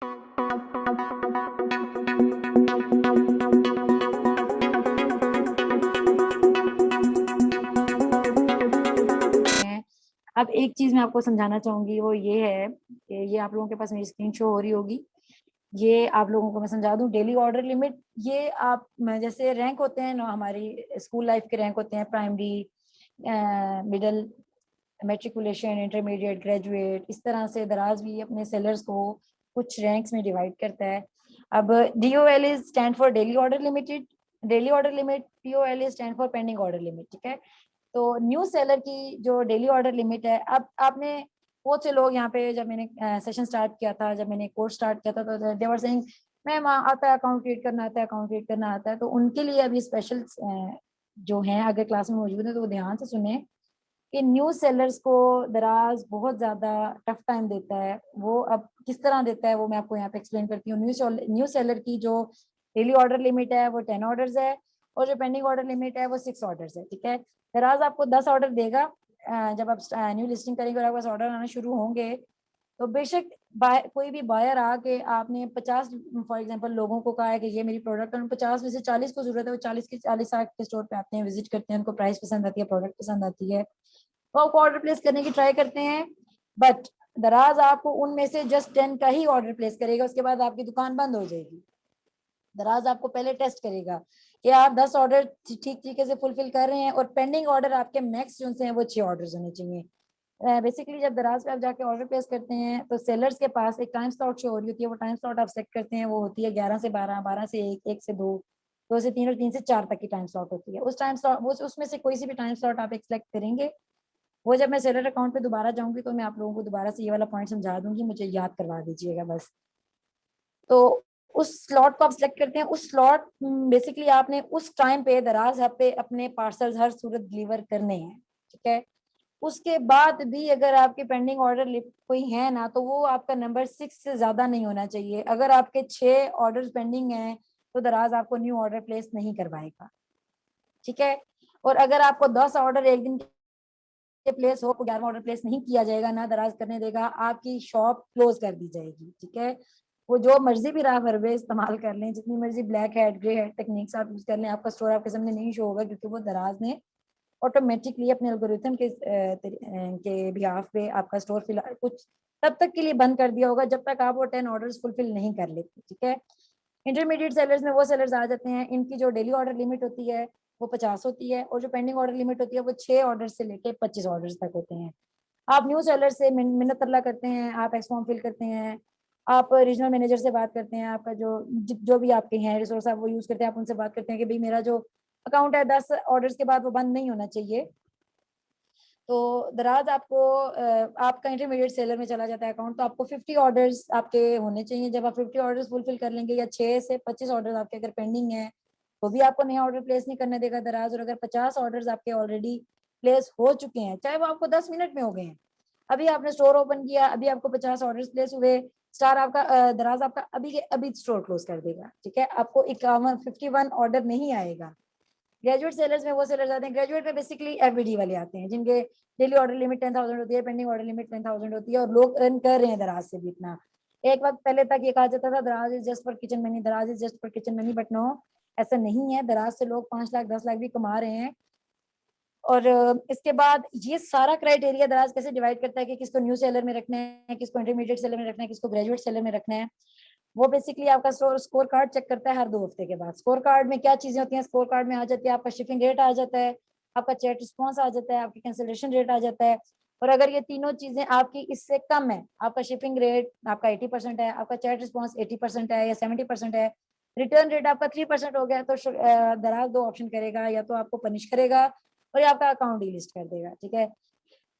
अब एक चीज मैं आपको समझाना चाहूंगी, वो ये है कि ये आप लोगों के पास मेरी स्क्रीन शो हो रही होगी। ये आप लोगों को मैं समझा दूं, डेली ऑर्डर लिमिट, ये आप जैसे रैंक होते हैं ना, हमारी स्कूल लाइफ के रैंक होते हैं, primary, middle, matriculation, intermediate, graduate, इस तरह से दराज भी अपने सेलर्स को कुछ रैंक्स में डिवाइड करता है। अब DOL is stand for daily order limited, daily order limit, POL is stand for pending order limit, ठीक है। तो न्यू सेलर की जो डेली ऑर्डर लिमिट है, अब आपने बहुत से लोग यहाँ पे, जब मैंने सेशन स्टार्ट किया था, जब मैंने कोर्स स्टार्ट किया था, तो दे वर सेइंग मैम आता है अकाउंट क्रिएट करना, आता है अकाउंट क्रिएट करना आता है। तो उनके लिए अभी स्पेशल जो हैं अगर क्लास में मौजूद है तो वो ध्यान से सुने कि न्यू सेलर्स को दराज बहुत ज्यादा टफ टाइम देता है। वो अब किस तरह देता है वो मैं आपको यहाँ पे एक्सप्लेन करती हूँ। न्यू सेलर की जो डेली ऑर्डर लिमिट है वो 10 ऑर्डर्स है, और जो पेंडिंग ऑर्डर लिमिट है वो 6 ऑर्डर्स है, ठीक है। दराज आपको 10 ऑर्डर देगा जब आप न्यू लिस्टिंग करेंगे और आपके पास ऑर्डर आना शुरू होंगे। तो बेशक कोई भी बायर आके आपने 50 फॉर एग्जांपल लोगों को कहा है कि ये मेरी प्रोडक्ट है, 50 में से 40 को जरूरत है, वो 40 के 40 आके स्टोर पे आते हैं, विजिट करते हैं, उनको प्राइस पसंद आती है, प्रोडक्ट पसंद आती है, वो आपको ऑर्डर प्लेस करने की ट्राई करते हैं। बट दराज आपको उनमें से जस्ट 10 का ही ऑर्डर प्लेस करेगा, उसके बाद आपकी दुकान बंद हो जाएगी। दराज आपको पहले टेस्ट करेगा कि आप 10 ऑर्डर ठीक तरीके से फुलफिल कर रहे हैं, और पेंडिंग ऑर्डर आपके मैक्स जो हैं वो 6 ऑर्डर होने चाहिए। बेसिकली जब दराज पे आप जाके ऑर्डर प्लेस करते हैं तो सेलर्स के पास एक टाइम स्लॉट शो हो रही होती है, वो टाइम स्लॉट आप सेलेक्ट करते हैं, वो होती है 11 से 12, 12 से 1, 1 से 2, 2 से 3 और 3 से 4 तक की टाइम स्लॉट होती है। उस टाइम स्लॉट, वो उसमें से कोई सी भी टाइम स्लॉट आप एक सेलेक्ट करेंगे। वो जब मैं सेलर अकाउंट पे दोबारा जाऊंगी तो मैं आप लोगों को दोबारा से ये वाला पॉइंट समझा दूंगी, मुझे याद करवा दीजिएगा बस। तो उस स्लॉट को आप सिलेक्ट करते हैं, उस स्लॉट बेसिकली आपने उस टाइम पे दराज हब पे अपने पार्सल्स हर सूरत डिलीवर करने हैं, ठीक है। उसके बाद भी अगर आपके पेंडिंग ऑर्डर कोई है ना, तो वो आपका नंबर 6 से ज्यादा नहीं होना चाहिए। अगर आपके 6 ऑर्डर पेंडिंग हैं तो दराज आपको न्यू ऑर्डर प्लेस नहीं करवाएगा, ठीक है। और अगर आपको 10 ऑर्डर एक दिन प्लेस हो, 11वां ऑर्डर प्लेस नहीं किया जाएगा, ना दराज करने देगा, आपकी शॉप क्लोज कर दी जाएगी, ठीक है। वो जो मर्जी भी राह फरवे इस्तेमाल कर लें, जितनी मर्जी black head grey head techniques आप यूज कर लें, आपका स्टोर आपके सामने नहीं शो होगा, क्योंकि वो दराज ने ऑटोमेटिकली अपने एल्गोरिथम के बिहाफ पे आपका स्टोर फिलहाल कुछ तब तक के लिए बंद कर दिया होगा जब तक आप वो 10 ऑर्डर्स फुलफिल नहीं कर लेते, ठीक है। इंटरमीडिएट सेलर्स में वो सेलर्स आ जाते हैं, इनकी जो डेली ऑर्डर लिमिट होती है वो 50 होती है, और जो पेंडिंग ऑर्डर लिमिट होती है वो 6 ऑर्डर से लेके 25 ऑर्डर तक होते हैं। आप न्यू सेलर से मिन्नत तरला करते हैं, आप एक्स फॉर्म फिल करते हैं, आप रीजनल मैनेजर से बात करते हैं, आपका जो भी आपके हैं रिसोर्स आप वो यूज करते हैं, आप उनसे बात करते हैं कि भाई मेरा जो अकाउंट है 10 ऑर्डर्स के बाद वो बंद नहीं होना चाहिए। तो दराज आपको आपका इंटरमीडिएट सेलर में चला जाता है अकाउंट, तो आपको 50 ऑर्डर्स आपके होने चाहिए। जब आप 50 ऑर्डर्स फुलफिल कर लेंगे, या 6 से 25 ऑर्डर्स आपके अगर पेंडिंग है, तो भी आपको नया ऑर्डर प्लेस नहीं करने देगा दराज। और अगर 50 ऑर्डर्स आपके ऑलरेडी प्लेस हो चुके हैं, चाहे वो आपको 10 मिनट में हो गए हैं, अभी आपने स्टोर ओपन किया, अभी आपको 50 ऑर्डर्स प्लेस हुए, स्टार आपका दराज आपका अभी के अभी स्टोर क्लोज कर देगा, ठीक है। आपको 51 ऑर्डर नहीं आएगा। ग्रेजुएट सेलर्स में वो सेलर्स आते हैं, ग्रेजुएट में बेसिकली एफबीडी वाले आते हैं, जिनके डेली ऑर्डर लिमिट 10,000 होती है, पेंडिंग ऑर्डर लिमिट 10,000 होती है, और लोग अर्न कर रहे हैं दराज से भी इतना। एक वक्त पहले तक ये कहा जाता था दराज is just for kitchen money, दराज is just for kitchen money, but no, ऐसा नहीं है। दराज से लोग 5 लाख 10 लाख भी कमा रहे हैं। और इसके बाद ये सारा क्राइटेरिया दराज कैसे डिवाइड करता है कि किसको न्यू सेलर में रखना है, किसको इंटरमीडिएट सेलर में रखना है, किसको ग्रेजुएट सेलर में रखना है। वो बेसिकली आपका स्कोर कार्ड चेक करता है हर 2 हफ्ते के बाद। स्कोर कार्ड में क्या चीजें होती हैं, स्कोर कार्ड में आ जाती है आपका शिपिंग रेट आ जाता है, आपका चैट रिस्पॉन्स आ जाता है, आपकी कैंसिलेशन रेट आ जाता है। और अगर ये तीनों चीजें आपकी इससे कम है, आपका शिपिंग रेट आपका 80% है, आपका चैट रिस्पॉन्स 80% है या 70% है, रिटर्न रेट आपका 3% हो गया, तो दराज 2 ऑप्शन करेगा, या तो आपको पनिश करेगा और या आपका अकाउंट डिलीट कर देगा, ठीक है।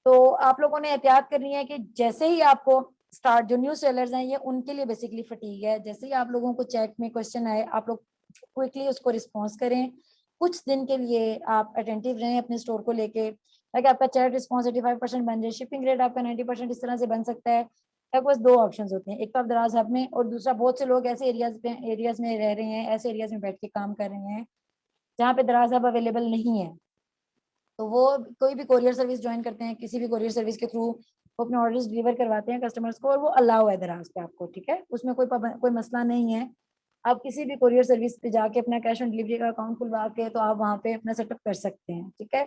तो आप लोगों ने एहतियात करनी है कि जैसे ही आपको स्टार्ट, जो न्यू सेलर्स हैं ये उनके लिए बेसिकली फटीग है, जैसे ही आप लोगों को चैट में क्वेश्चन आए, आप लोग क्विकली उसको रिस्पॉन्स करें। कुछ दिन के लिए आप अटेंटिव रहें अपने स्टोर को लेके, ताकि आपका चैट रिस्पॉन्स 85% बन जाए, शिपिंग रेट आपका 90% इस तरह से बन सकता है। आपके पास 2 ऑप्शंस होते हैं, एक तो आप दराज हब में, और दूसरा बहुत से लोग ऐसे एरियाज में रह रहे हैं, ऐसे एरियाज में बैठ के काम कर रहे हैं जहाँ पे दराज हब अवेलेबल नहीं है। तो वो कोई भी कोरियर सर्विस ज्वाइन करते हैं, किसी भी कोरियर सर्विस के थ्रू वो अपने ऑर्डर्स डिलीवर करवाते हैं कस्टमर्स को, और वो अलाउ है दराज पे आपको, ठीक है, उसमें कोई मसला नहीं है। आप किसी भी कुरियर सर्विस पे जाके अपना कैश ऑन डिलीवरी का अकाउंट खुलवा के तो आप वहाँ पे अपना सेटअप कर सकते हैं, ठीक है।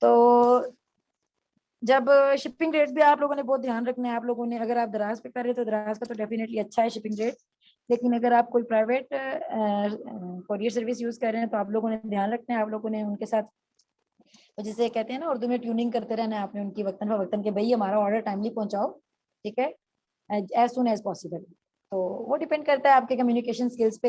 तो जब शिपिंग रेट भी आप लोगों ने बहुत ध्यान रखना है, आप लोगों ने, अगर आप दराज पे कर रहे हैं तो दराज का तो डेफिनेटली अच्छा है शिपिंग रेट, लेकिन अगर आप कोई प्राइवेट कोरियर सर्विस यूज कर रहे हैं तो आप लोगों ने ध्यान रखना है, आप लोगों ने उनके साथ, जिसे कहते हैं ना उर्दू में, ट्यूनिंग करते रहना है आपने उनकी वक्तन फवक्तन के, भाई हमारा ऑर्डर टाइमली पहुंचाओ, ठीक है, एज सुन एज पॉसिबल। तो वो डिपेंड करता है आपके कम्युनिकेशन स्किल्स पे।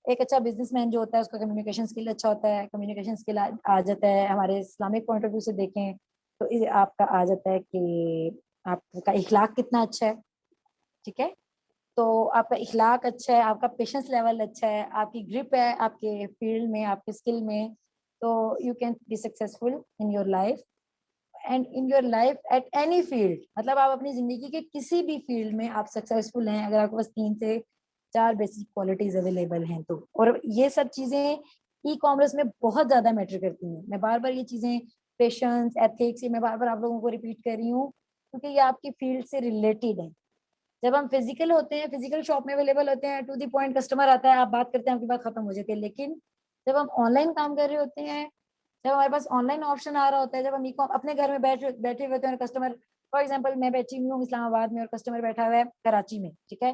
एक अच्छा बिजनेसमैन जो होता है उसका कम्युनिकेशन स्किल अच्छा होता है, कम्युनिकेशन स्किल आ जाता है, हमारे इस्लामिक पॉइंट ऑफ व्यू से देखें तो आपका आ जाता है कि आपका इखलाक कितना अच्छा है, ठीक है। तो आपका इखलाक अच्छा है, आपका पेशेंस लेवल अच्छा है, आपकी ग्रिप है आपके फील्ड में, आपके स्किल में, तो you can be successful in your life and in your life at any field. मतलब आप अपनी जिंदगी के किसी भी फील्ड में आप सक्सेसफुल हैं अगर आपके पास 3 से 4 बेसिक क्वालिटीज अवेलेबल हैं तो। और ये सब चीजें ई कॉमर्स में बहुत ज्यादा मैटर करती हैं। मैं बार बार ये चीजें, पेशेंस, एथिक्स, ये मैं बार बार आप लोगों को रिपीट कर रही हूँ क्योंकि ये आपकी फील्ड से रिलेटेड है। जब हम फिजिकल होते हैं, फिजिकल शॉप में अवेलेबल होते हैं, टू दी पॉइंट कस्टमर आता है, आप बात करते हैं, आपकी बात खत्म हो जाती है। लेकिन जब हम ऑनलाइन काम कर रहे होते हैं, जब हमारे पास ऑनलाइन ऑप्शन आ रहा होता है, जब हम अपने घर में बैठे हुए होते हैं और कस्टमर, फॉर एग्जांपल मैं बैठी हुई हूँ इस्लामाबाद में और कस्टमर बैठा हुआ है कराची में, ठीक है,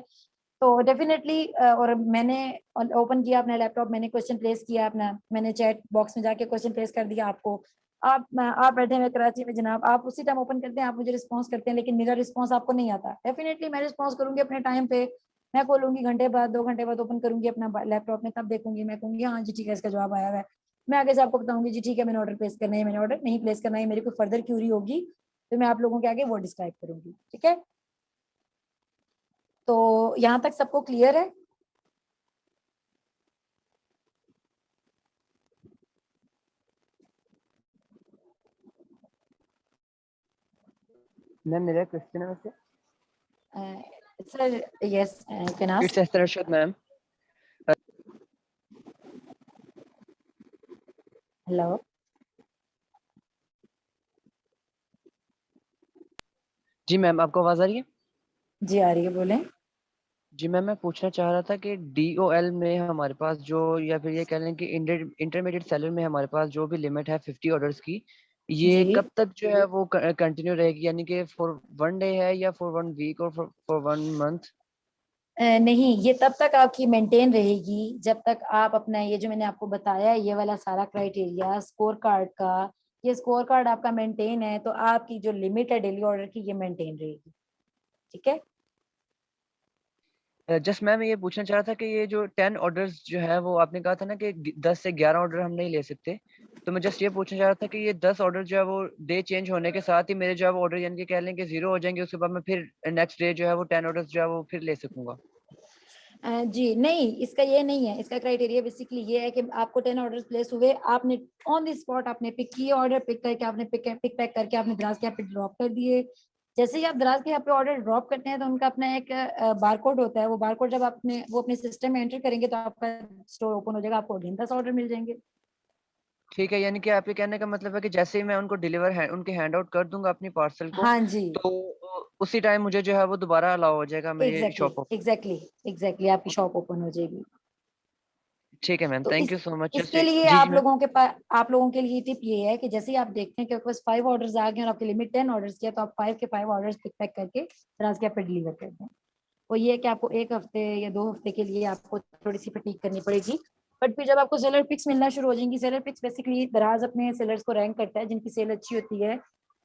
तो डेफिनेटली, और मैंने ओपन किया अपना लैपटॉप, मैंने क्वेश्चन प्लेस किया अपना, मैंने चैट बॉक्स में जाके क्वेश्चन प्लेस कर दिया आपको, आप बैठे हुए कराची में जनाब, आप उसी टाइम ओपन करते हैं, आप मुझे रिस्पॉन्स करते हैं, लेकिन मेरा रिस्पॉन्स आपको नहीं आता, डेफिनेटली मैं रिस्पॉन्स करूंगी अपने टाइम पे। मैं खोलूंगी घंटे बाद, 2 घंटे बाद ओपन करूंगी अपना लैपटॉप में, तब देखूंगी, मैं कहूंगी हाँ जी ठीक है, इसका जवाब आया हुआ है। मैं आगे से आपको बताऊंगी जी ठीक है, मैंने ऑर्डर प्लेस करना है, मैंने ऑर्डर नहीं प्लेस करना है, मेरी कोई फर्दर क्यूरी होगी तो मैं आप लोगों के आगे वो डिस्क्राइब करूंगी, ठीक है। तो यहाँ तक सबको क्लियर है? मैम मेरा क्वेश्चन है वैसे। Sir yes, can it's ask. Esther Arshad ma'am. Hello. जी मैम, आपको आवाज आ रही है? जी आ रही है, बोलें। जी मैम, मैं पूछना चाह रहा था कि DOL में हमारे पास जो, या फिर ये कह लें कि इंटरमीडिएट सेलर में हमारे पास जो भी लिमिट है 50 ऑर्डर्स की, ये जी कब तक जो है वो कंटिन्यू रहेगी? यानी कि फॉर 1 डे है या फॉर 1 वीक और फॉर 1 मंथ? नहीं, ये तब तक आपकी मेंटेन रहेगी जब तक आप अपना ये जो मैंने आपको बताया ये वाला सारा क्राइटेरिया स्कोर कार्ड का, ये स्कोर कार्ड आपका मेंटेन है तो आपकी जो लिमिट है डेली ऑर्डर की ये मेंटेन रहेगी, ठीक है। जस्ट मैम ये पूछना चाह रहा था कि ये जो 10 ऑर्डर्स जो है वो आपने कहा था ना कि 10 से 11 ऑर्डर हम नहीं ले सकते, तो मैं जस्ट ये पूछना चाह रहा था कि ये 10 ऑर्डर जो है वो डे चेंज होने के साथ ही मेरे जो है वो ऑर्डर यानी कि कह लें कि 0 हो जाएंगे, उसके बाद मैं फिर नेक्स्ट डे जो है वो 10 ऑर्डर्स जो है वो फिर ले सकूंगा? जी नहीं, इसका ये नहीं है, इसका क्राइटेरिया बेसिकली ये है कि आपको 10 ऑर्डर प्लेस हुए, आपने ऑन द स्पॉट आपने पिक किए ऑर्डर, पिक करके आपने पिक पैक करके आपने दराज के यहाँ पे ड्रॉप कर दिए। जैसे ही आप दराज के यहाँ पे ऑर्डर ड्रॉप करते हैं तो उनका अपना एक बारकोड होता है, वो बारकोड जब आपने वो अपने सिस्टम में एंटर करेंगे तो आपका स्टोर ओपन हो जाएगा, आपको अगेन 10 ऑर्डर मिल जाएंगे। ठीक है, यानी कि आपके कहने का मतलब है कि जैसे ही मैं उनको उनके हैंड आउट कर दूंगा अपनी पार्सल को, हाँ जी, तो उसी टाइम मुझे जो है वो दोबारा अलाउ हो जाएगा मेरी एग्जैक्टली शॉप पर? एग्जैक्टली एग्जैक्टली आपकी शॉप ओपन हो जाएगी। ठीक है मैम, तो थैंक इस यू सो मच। इसके लिए जी जी आप मैम। लोगों के पास, आप लोगों के लिए टिप ये है कि जैसे ही आप देखते हैं कि आपके पास 5 ऑर्डर्स आ गए और आपकी लिमिट 10 ऑर्डर्स की है तो आप 5 के 5 ऑर्डर्स पिक पैक करके दराज के यहाँ पे डिलीवर कर दें। वो ये है कि आपको 1 हफ्ते या 2 हफ्ते के लिए आपको थोड़ी सी फटीक करनी पड़ेगी, बट फिर जब आपको सेलर पिक्स मिलना शुरू हो जाएंगी, सेलर पिक्स बेसिकली दराज अपने सेलर्स को रैंक करता है जिनकी सेल अच्छी होती है,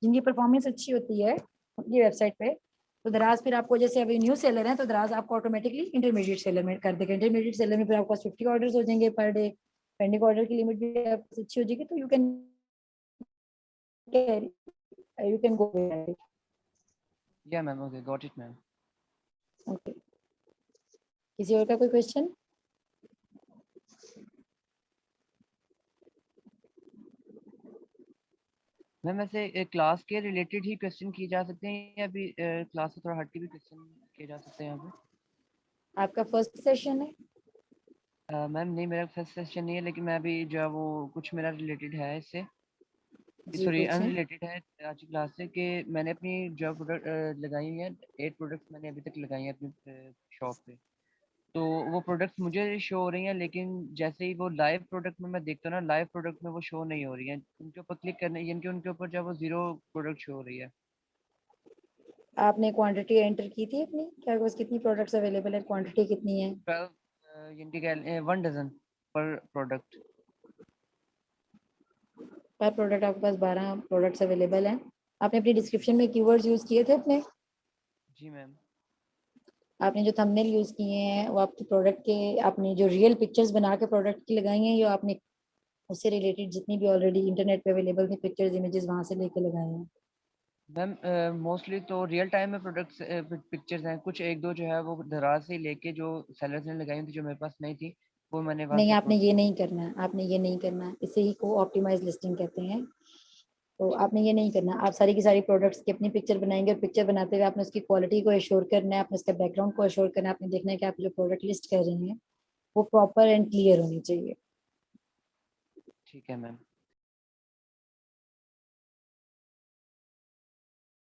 जिनकी परफॉर्मेंस अच्छी होती है उनकी वेबसाइट पे। तो दराज फिर आपको, जैसे अभी न्यू सेलर है तो दराज आपको ऑटोमेटिकली इंटरमीडिएट सेलर में कर देगा, इंटरमीडिएट सेलर में फिर आपको 50 ऑर्डर्स हो जाएंगे पर डे, पेंडिंग ऑर्डर की लिमिट भी आपकी अच्छी हो जाएगी तो you can go. Yeah ma'am, okay, got it ma'am. Okay, किसी और का कोई क्वेश्चन? मैम वैसे क्लास के रिलेटेड ही क्वेश्चन किए जा सकते हैं या भी क्लास से थोड़ा हट के भी क्वेश्चन किए जा सकते हैं यहाँ आपका फर्स्ट सेशन है? पे? मैम नहीं, मेरा फर्स्ट सेशन नहीं है, लेकिन मैं अभी जो है वो कुछ मेरा रिलेटेड है इससे। जी सॉरी पूछें। अनरिलेटेड है आज की क्लास से, कि मैंने अपनी जो प्रोडक्ट लगाई हुई है, 8 प्रोडक्ट्स मैंने अभी तक लगाई हैं अपनी शॉप पे। तो वो प्रोडक्ट्स मुझे शो हो रही हैं, लेकिन जैसे ही वो लाइव प्रोडक्ट में मैं देखता हूँ ना, लाइव प्रोडक्ट में वो शो नहीं हो रही हैं। उनके ऊपर क्लिक करने यानी कि उनके ऊपर जब वो 0 प्रोडक्ट शो हो रही है। आपने क्वांटिटी एंटर की थी अपनी, क्या बस कितनी प्रोडक्ट्स अवेलेबल है, क्वांटिटी कितनी है? 12 यानी कि 1 डजन पर प्रोडक्ट। पर प्रोडक्ट आपके पास 12 प्रोडक्ट्स अवेलेबल हैं। आपने अपनी डिस्क्रिप्शन में कीवर्ड्स यूज किए थे अपने? जी मैम। आपने जो थंबनेल यूज किए हैं वो आपके प्रोडक्ट के, आपने जो रियल पिक्चर्स बना के प्रोडक्ट की लगाई हैं, या आपने उससे रिलेटेड जितनी भी ऑलरेडी इंटरनेट पे अवेलेबल थी पिक्चर्स इमेजेस वहां से लेके लगाए हैं? मैम मोस्टली तो रियल टाइम में प्रोडक्ट्स पिक्चर्स हैं, कुछ एक दो जो है वो दराज से लेके जो सेलर्स ने लगाई थी जो मेरे पास नहीं थी, वो मैंने वहाँ नहीं, से आपने अपलोड। ये नहीं करना है, आपने ये नहीं करना है, इसे ही को ऑप्टिमाइज लिस्टिंग कहते हैं। तो आपने ये नहीं करना, आप सारी की सारी प्रोडक्ट्स की अपनी पिक्चर बनाएंगे, और पिक्चर बनाते हुए आपने उसकी क्वालिटी को एश्योर करना है, आपने उसका बैकग्राउंड को एश्योर करना है, आपने देखना है कि आप जो प्रोडक्ट लिस्ट कर रहे हैं वो प्रॉपर एंड क्लियर होनी चाहिए। ठीक है मैम।